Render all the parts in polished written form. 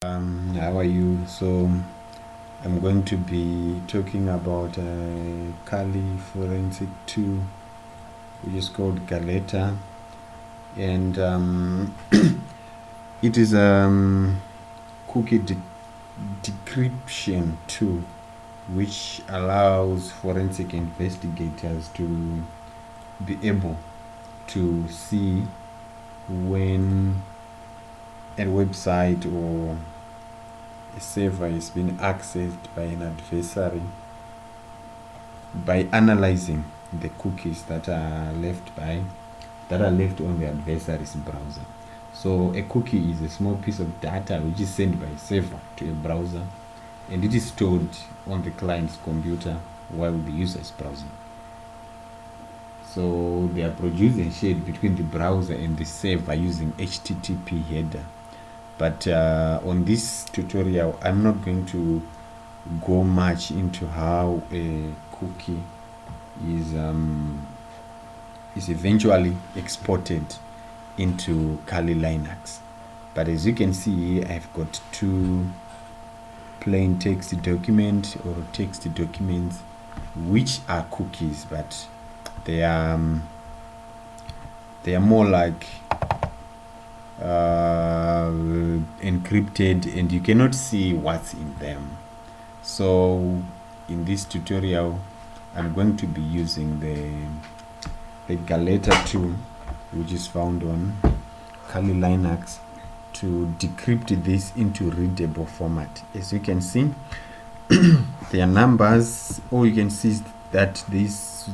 How are you? So I'm going to be talking about Kali Forensic 2, which is called Galleta, and it is cookie decryption tool which allows forensic investigators to be able to see when a website or a server is being accessed by an adversary by analyzing the cookies that are left on the adversary's browser. So a cookie is a small piece of data which is sent by a server to a browser, and it is stored on the client's computer while the user is browsing. So they are produced and shared between the browser and the server using HTTP header. But on this tutorial, I'm not going to go much into how a cookie is eventually exported into Kali Linux. But as you can see, I've got two plain text documents or text documents which are cookies, but they are more like encrypted, and you cannot see what's in them. So in this tutorial, I'm going to be using the Galleta tool, which is found on Kali Linux, to decrypt this into readable format. As you can see, there are numbers, or you can see that this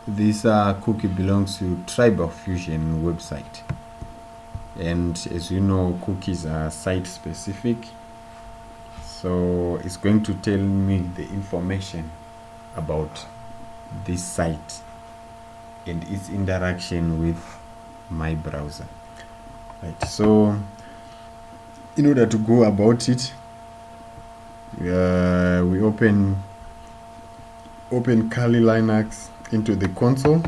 cookie belongs to Tribal Fusion website. And as you know, cookies are site specific, so it's going to tell me the information about this site and its interaction with my browser. Right, so in order to go about it, we open Kali Linux into the console.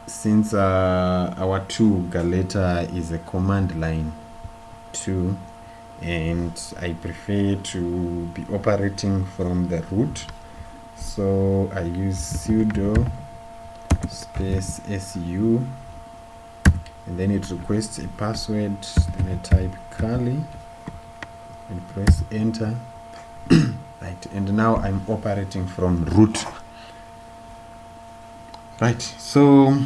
Since our tool Galleta is a command line tool, and I prefer to be operating from the root, so I use sudo space su, and then it requests a password. Then I type Kali and press enter. Right, and now I'm operating from root. Right, so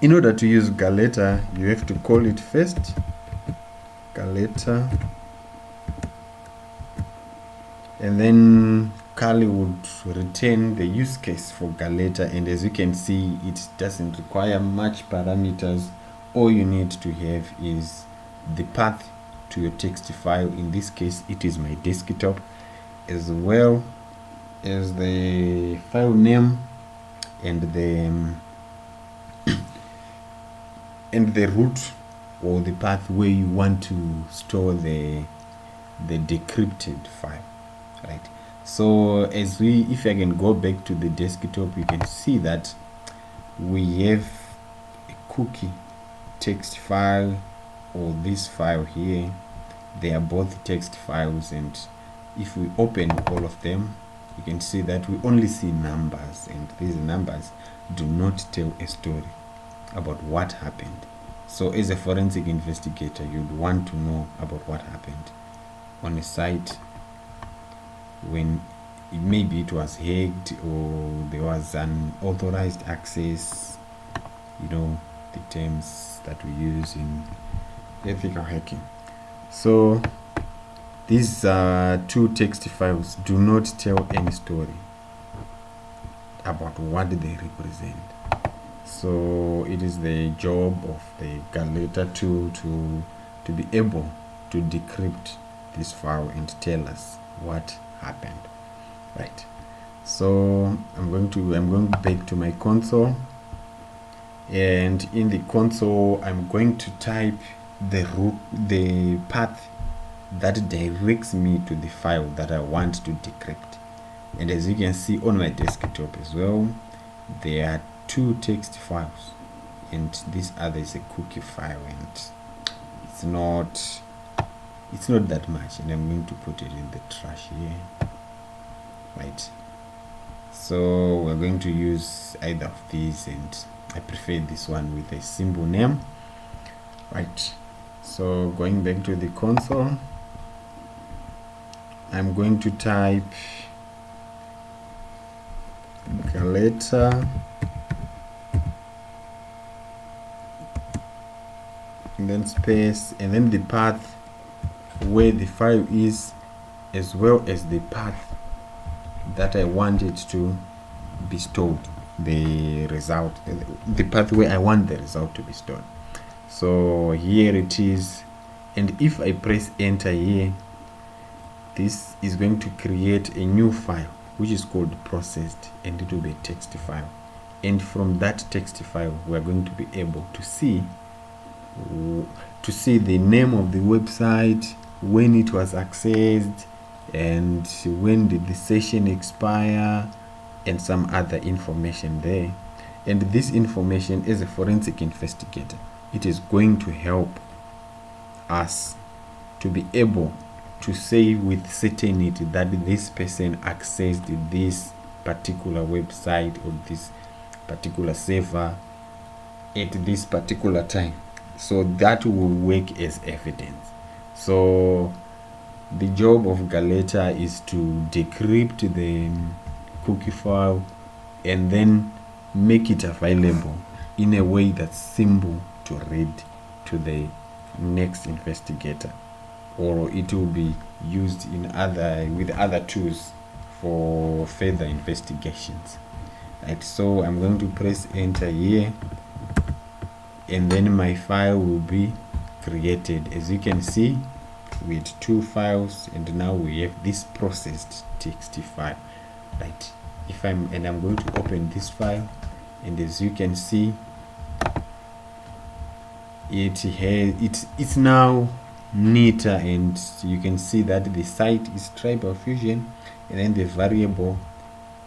in order to use Galleta, you have to call it first, Galleta, and then Kali would return the use case for Galleta, and as you can see, it doesn't require much parameters. All you need to have is the path to your text file. In this case, it is my desktop, as well as the file name and the root or the path where you want to store the decrypted file. Right, so if I can go back to the desktop, you can see that we have a cookie text file, or this file here. They are both text files, and if we open all of them, you can see that we only see numbers, and these numbers do not tell a story about what happened. So as a forensic investigator, you'd want to know about what happened on a site when maybe it was hacked or there was unauthorized access, you know, the terms that we use in ethical hacking. So these two text files do not tell any story about what they represent. So it is the job of the Galleta tool to be able to decrypt this file and tell us what happened. Right, so I'm going back to my console, and in the console I'm going to type the path that directs me to the file that I want to decrypt. And as you can see on my desktop as well, there are two text files, and this other is a cookie file, and it's not that much, and I'm going to put it in the trash here, right? So we're going to use either of these, and I prefer this one with a symbol name, right? So going back to the console, I'm going to type Galleta, and then space, and then the path where the file is, as well as the path that I want it to be stored, the result, the path where I want the result to be stored. So here it is, and if I press enter here, this is going to create a new file which is called processed, and it will be a text file, and from that text file we are going to be able to see the name of the website, when it was accessed, and when did the session expire, and some other information there. And this information, as a forensic investigator, it is going to help us to be able to say with certainty that this person accessed this particular website or this particular server at this particular time. So that will work as evidence. So the job of Galleta is to decrypt the cookie file and then make it available in a way that's simple to read to the next investigator, or it will be used in with other tools for further investigations, right? So I'm going to press enter here, and then my file will be created. As you can see, we had 2 files, and now we have this processed text file, right? I'm going to open this file, and as you can see, it's now neater, and you can see that the site is Tribal Fusion, and then the variable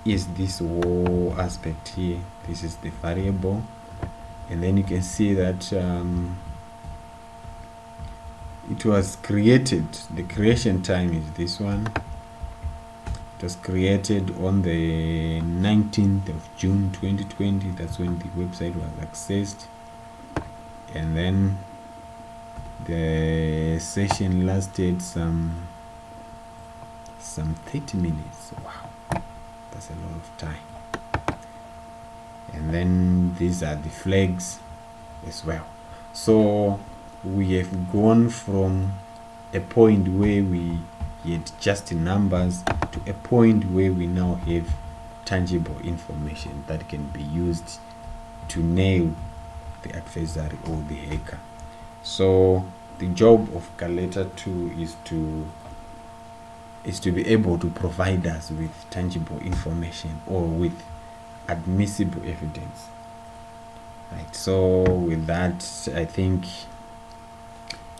is this whole aspect here. This is the variable, and then you can see that it was created, the creation time is this one. It was created on the 19th of June 2020. That's when the website was accessed, and then the session lasted some 30 minutes. Wow, that's a lot of time. And then these are the flags as well. So we have gone from a point where we had just numbers to a point where we now have tangible information that can be used to nail the adversary or the hacker. So the job of Galleta 2 is to be able to provide us with tangible information or with admissible evidence, right? So with that, I think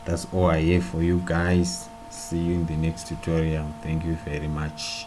that's all I have for you guys. See you in the next tutorial. Thank you very much.